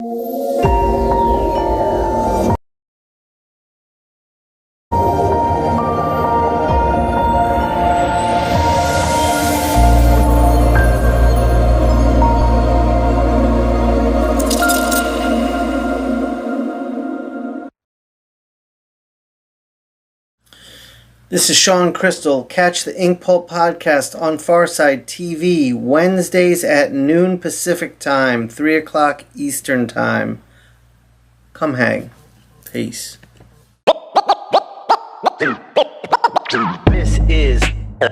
This is Shawn Crystal. Catch the Inkpulp podcast on PharcydeTV Wednesdays at noon Pacific time, 3 o'clock Eastern time. Come hang. Peace. This is the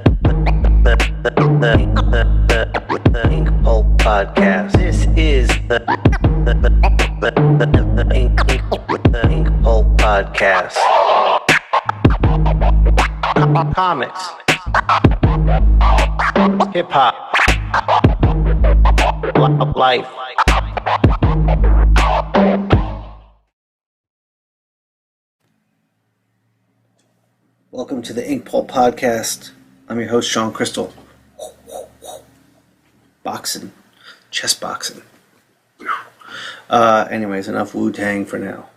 Inkpulp podcast. This is the Inkpulp podcast. Comics, hip hop, life. Welcome to the Inkpulp podcast. I'm your host, Shawn Crystal. Boxing, chess boxing. Anyways, enough Wu-Tang for now.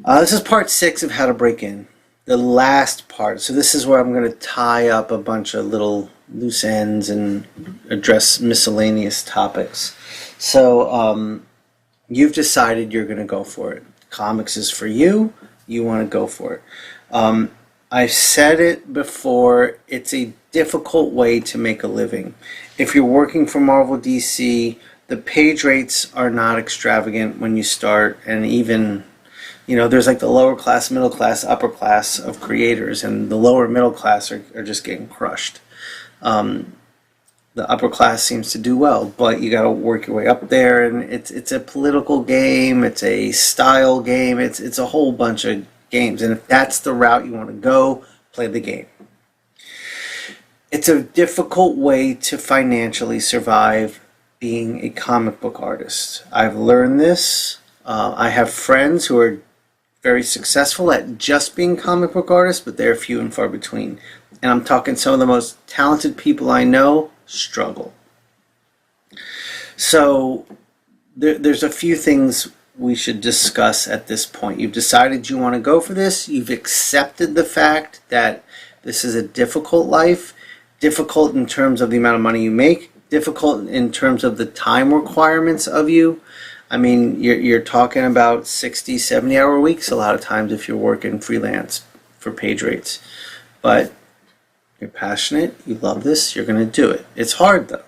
This is part 6 of How to Break In. The last part. So this is where I'm going to tie up a bunch of little loose ends and address miscellaneous topics. So you've decided you're going to go for it. Comics is for you. You want to go for it. I've said it before. It's a difficult way to make a living. If you're working for Marvel DC, the page rates are not extravagant when you start, and even there's like the lower class, middle class, upper class of creators, and the lower middle class are just getting crushed. The upper class seems to do well, but you got to work your way up there, and it's a political game, it's a style game, it's a whole bunch of games, and if that's the route you want to go, play the game. It's a difficult way to financially survive being a comic book artist. I've learned this. I have friends who are very successful at just being comic book artists, but they're few and far between. And I'm talking some of the most talented people I know struggle. So there's a few things we should discuss at this point. You've decided you want to go for this. You've accepted the fact that this is a difficult life, difficult in terms of the amount of money you make, difficult in terms of the time requirements of you. I mean, you're talking about 60, 70-hour weeks a lot of times if you're working freelance for page rates. But you're passionate, you love this, you're going to do it. It's hard, though.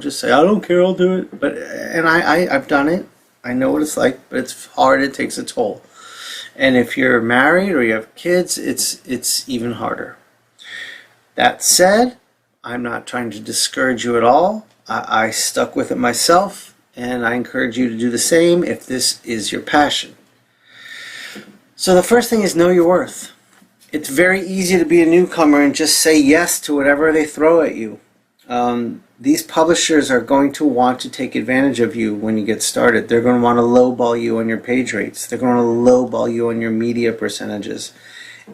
Just say, I don't care, I'll do it. But I've done it. I know what it's like, but it's hard, it takes a toll. And if you're married or you have kids, it's even harder. That said, I'm not trying to discourage you at all. I stuck with it myself. And I encourage you to do the same if this is your passion. So the first thing is know your worth. It's very easy to be a newcomer and just say yes to whatever they throw at you. These publishers are going to want to take advantage of you when you get started. They're going to want to lowball you on your page rates. They're going to lowball you on your media percentages.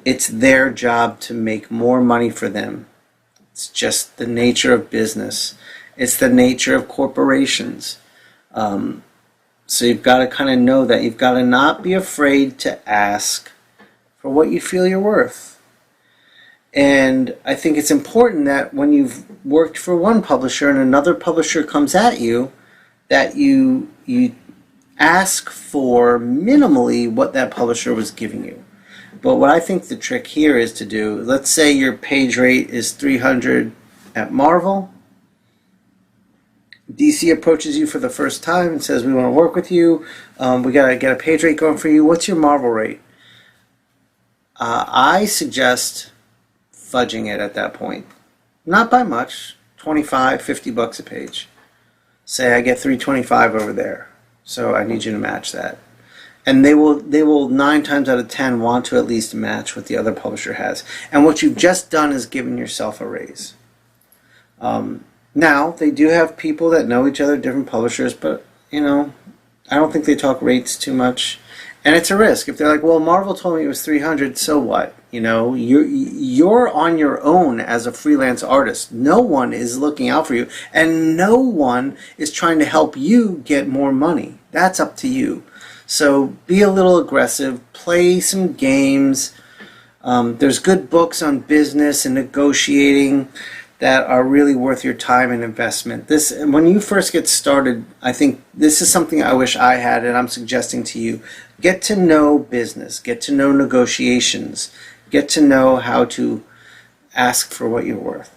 It's their job to make more money for them. It's just the nature of business. It's the nature of corporations. So you've got to kind of know that. You've got to not be afraid to ask for what you feel you're worth. And I think it's important that when you've worked for one publisher and another publisher comes at you, that you ask for minimally what that publisher was giving you. But what I think the trick here is to do, let's say your page rate is 300 at Marvel. DC approaches you for the first time and says, we want to work with you. We got to get a page rate going for you. What's your Marvel rate? I suggest fudging it at that point. Not by much, 25, 50 bucks a page. Say I get 325 over there. So I need you to match that. And they will 9 times out of 10 want to at least match what the other publisher has. And what you've just done is given yourself a raise. Now, they do have people that know each other, different publishers, but, I don't think they talk rates too much. And it's a risk. If they're like, well, Marvel told me it was 300, so what? You know, you're on your own as a freelance artist. No one is looking out for you, and no one is trying to help you get more money. That's up to you. So be a little aggressive, play some games. There's good books on business and negotiating that are really worth your time and investment. When you first get started, I think this is something I wish I had, and I'm suggesting to you. Get to know business, get to know negotiations, get to know how to ask for what you're worth.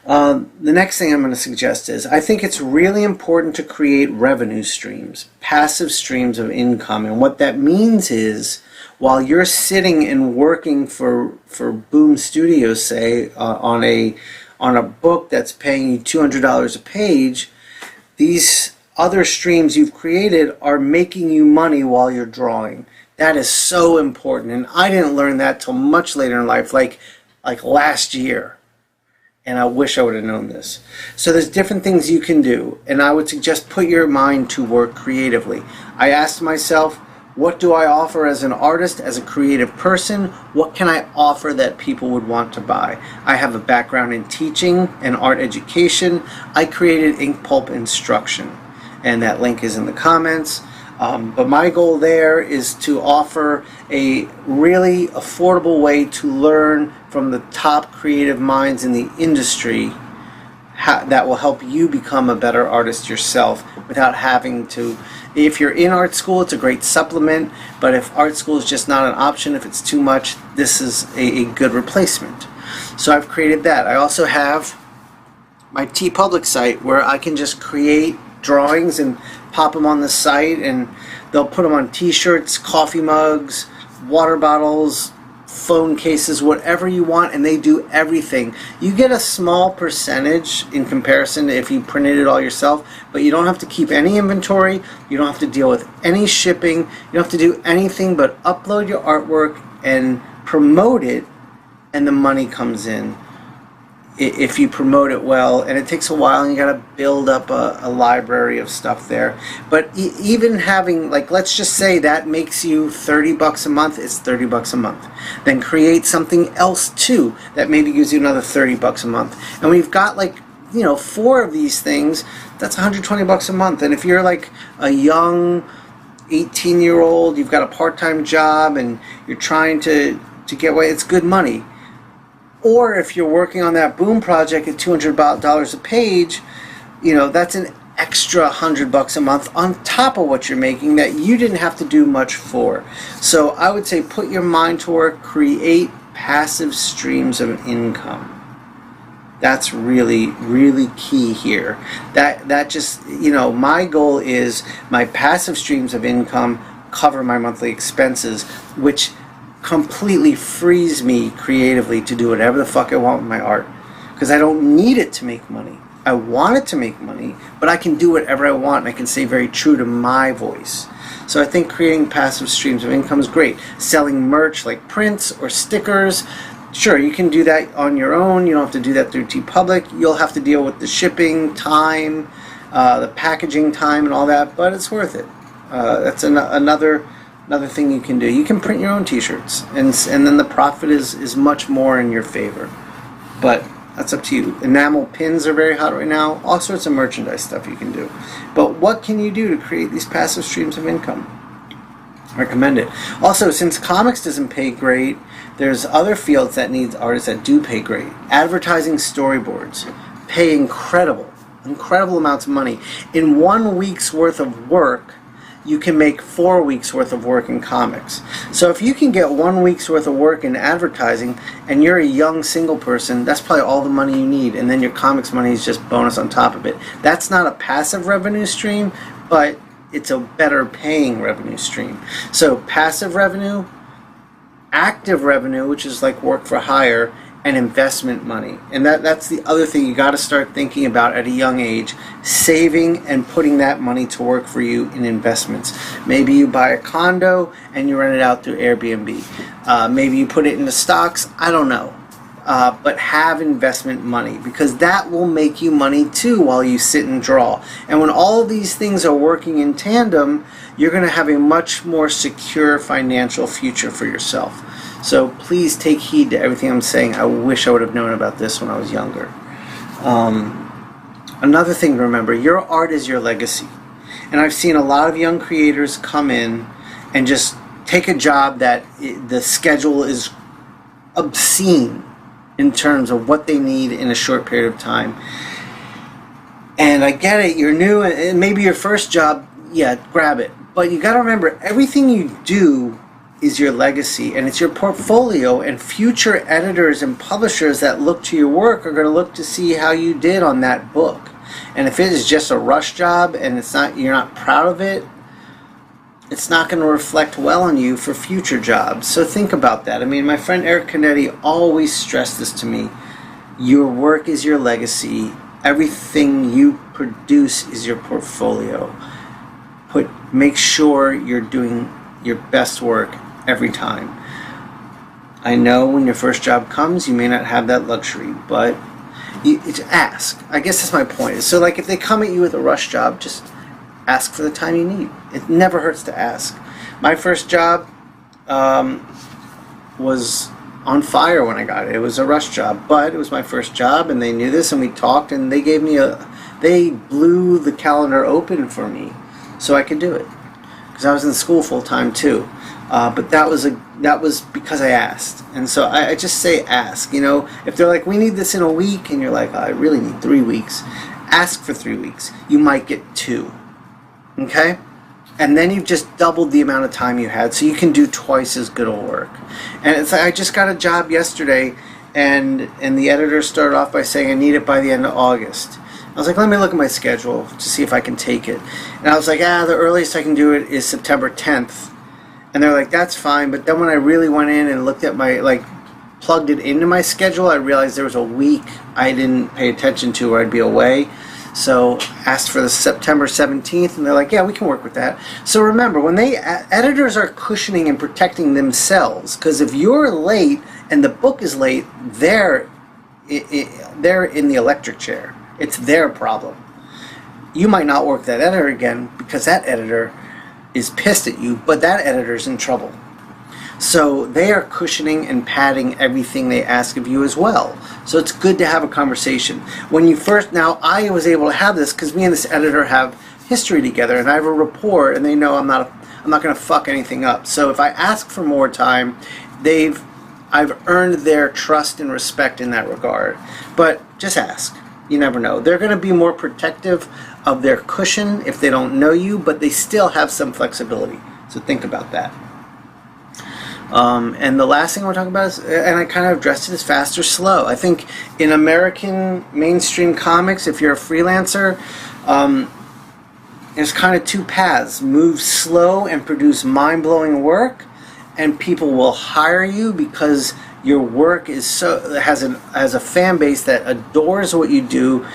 The next thing I'm going to suggest is, I think it's really important to create revenue streams, passive streams of income. And what that means is, while you're sitting and working for Boom Studios, say, on a book that's paying you $200 a page, these other streams you've created are making you money while you're drawing. That is so important, and I didn't learn that till much later in life, like last year. And I wish I would have known this. So there's different things you can do, and I would suggest put your mind to work creatively. I asked myself, what do I offer as an artist, as a creative person? What can I offer that people would want to buy? I have a background in teaching and art education. I created Inkpulp Instruction, and that link is in the comments. But my goal there is to offer a really affordable way to learn from the top creative minds in the industry that will help you become a better artist yourself without having to. If you're in art school, it's a great supplement, but if art school is just not an option, if it's too much, this is a good replacement. So I've created that. I also have my TeePublic site where I can just create drawings and pop them on the site, and they'll put them on t-shirts, coffee mugs, water bottles, phone cases, whatever you want, and they do everything. You get a small percentage in comparison to if you printed it all yourself, but you don't have to keep any inventory, you don't have to deal with any shipping, you don't have to do anything but upload your artwork and promote it, and the money comes in if you promote it well. And it takes a while, and you got to build up a library of stuff there. But even having, like, let's just say that makes you $30 a month, it's $30 a month. Then create something else too that maybe gives you another $30 a month. And we've got, like, 4 of these things, that's $120 a month. And if you're like a young 18-year-old, you've got a part-time job and you're trying to get away, it's good money. Or if you're working on that Boom project at $200 a page, that's an extra $100 a month on top of what you're making that you didn't have to do much for. So I would say put your mind to work, create passive streams of income. That's really, really key here. That just, my goal is my passive streams of income cover my monthly expenses, which completely frees me creatively to do whatever the fuck I want with my art, because I don't need it to make money. I want it to make money, but I can do whatever I want, and I can stay very true to my voice. So I think creating passive streams of income is great. Selling merch like prints or stickers, sure, you can do that on your own. You don't have to do that through TeePublic. You'll have to deal with the shipping time, the packaging time, and all that, but it's worth it. That's another thing you can do. You can print your own t-shirts, and then the profit is much more in your favor. But that's up to you. Enamel pins are very hot right now. All sorts of merchandise stuff you can do. But what can you do to create these passive streams of income? I recommend it. Also, since comics doesn't pay great, there's other fields that need artists that do pay great. Advertising storyboards pay incredible amounts of money. In 1 week's worth of work, you can make 4 weeks worth of work in comics. So if you can get 1 week's worth of work in advertising, and you're a young single person, that's probably all the money you need, and then your comics money is just bonus on top of it. That's not a passive revenue stream, but it's a better paying revenue stream. So passive revenue, active revenue, which is like work for hire, and investment money. And that's the other thing you got to start thinking about at a young age, saving and putting that money to work for you in investments. Maybe you buy a condo and you rent it out through Airbnb. Maybe you put it into stocks, I don't know. But have investment money, because that will make you money too while you sit and draw. And when all of these things are working in tandem, you're going to have a much more secure financial future for yourself. So please take heed to everything I'm saying. I wish I would have known about this when I was younger. Another thing to remember, your art is your legacy. And I've seen a lot of young creators come in and just take a job that the schedule is obscene in terms of what they need in a short period of time. And I get it, you're new, and maybe your first job, yeah, grab it. But you got to remember, everything you do is your legacy, and it's your portfolio, and future editors and publishers that look to your work are going to look to see how you did on that book. And if it is just a rush job and you're not proud of it, it's not going to reflect well on you for future jobs. So think about that. I mean, my friend Eric Canetti always stressed this to me. Your work is your legacy. Everything you produce is your portfolio. Make sure you're doing your best work every time. I know when your first job comes, you may not have that luxury, but ask. I guess that's my point. So like if they come at you with a rush job, just ask for the time you need. It never hurts to ask. My first job was on fire when I got it. It was a rush job, but it was my first job, and they knew this, and we talked, and they gave me they blew the calendar open for me so I could do it, because I was in school full time too. But that was because I asked. And so I just say ask. You know, if they're like, we need this in a week, and you're like, I really need 3 weeks, ask for 3 weeks. You might get 2. Okay? And then you've just doubled the amount of time you had, so you can do twice as good of work. And it's like, I just got a job yesterday, and the editor started off by saying I need it by the end of August. I was like, let me look at my schedule to see if I can take it. And I was like, the earliest I can do it is September 10th. And they're like, that's fine. But then when I really went in and looked at plugged it into my schedule, I realized there was a week I didn't pay attention to where I'd be away. So asked for the September 17th, and they're like, yeah, we can work with that. So remember, when editors are cushioning and protecting themselves, because if you're late and the book is late, they're in the electric chair. It's their problem. You might not work that editor again because that editor is pissed at you, but that editor's in trouble. So they are cushioning and padding everything they ask of you as well. So it's good to have a conversation. When you first, now I was able to have this because me and this editor have history together, and I have a rapport, and they know I'm not going to fuck anything up. So if I ask for more time, I've earned their trust and respect in that regard. But just ask. You never know. They're going to be more protective of their cushion if they don't know you, but they still have some flexibility. So think about that. And the last thing we're talking about is, and I kind of addressed it, is fast or slow. I think in American mainstream comics, if you're a freelancer, there's kind of 2 paths. Move slow and produce mind-blowing work, and people will hire you because your work is has a fan base that adores what you do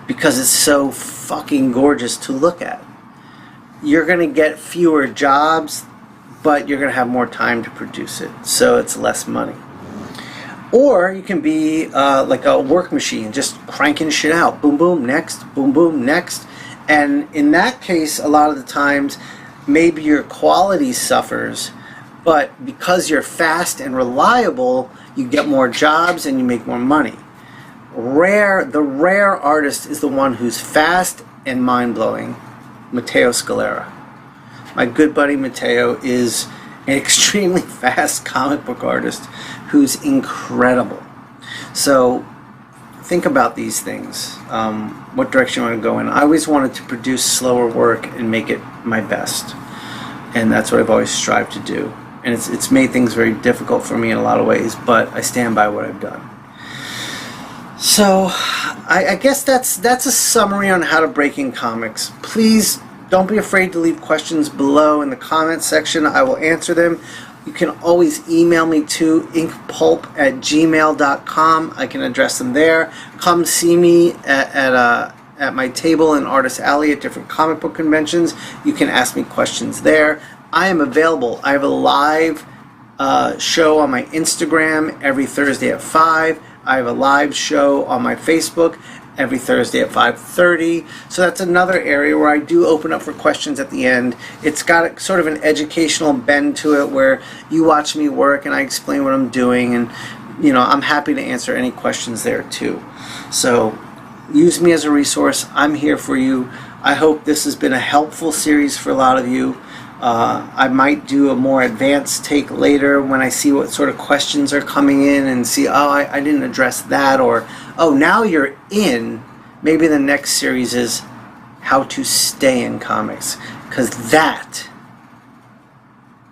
because it's so fucking gorgeous to look at. You're going to get fewer jobs, but you're going to have more time to produce it, so it's less money. Or you can be like a work machine, just cranking shit out. Boom, boom, next. Boom, boom, next. And in that case, a lot of the times, maybe your quality suffers, but because you're fast and reliable, you get more jobs and you make more money. The rare artist is the one who's fast and mind-blowing. Matteo Scalera. My good buddy Matteo is an extremely fast comic book artist who's incredible. So think about these things. What direction you want to go in. I always wanted to produce slower work and make it my best. And that's what I've always strived to do. And it's made things very difficult for me in a lot of ways, but I stand by what I've done. So I guess that's a summary on how to break in comics. Please don't be afraid to leave questions below in the comments section. I will answer them. You can always email me to inkpulp@gmail.com. I can address them there. Come see me at my table in Artist Alley at different comic book conventions. You can ask me questions there. I am available. I have a live show on my Instagram every Thursday at 5. I have a live show on my Facebook every Thursday at 5:30. So that's another area where I do open up for questions at the end. It's got sort of an educational bend to it where you watch me work and I explain what I'm doing, and I'm happy to answer any questions there too. So use me as a resource. I'm here for you. I hope this has been a helpful series for a lot of you. I might do a more advanced take later when I see what sort of questions are coming in and see, I didn't address that, or, now you're in. Maybe the next series is how to stay in comics, because that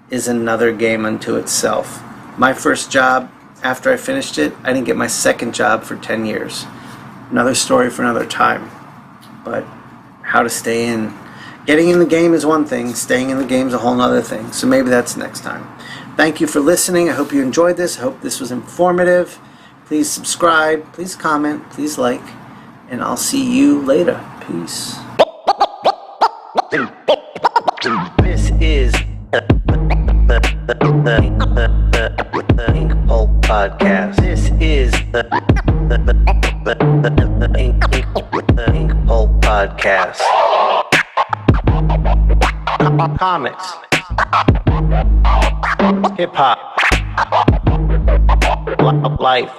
is another game unto itself. My first job, after I finished it, I didn't get my second job for 10 years. Another story for another time. But how to stay in. Getting in the game is one thing, staying in the game is a whole other thing. So maybe that's next time. Thank you for listening. I hope you enjoyed this. I hope this was informative. Please subscribe, please comment, please like, and I'll see you later. Peace. This is the Inkpulp Podcast. This is the Inkpulp Podcast. Comics, hip hop, life.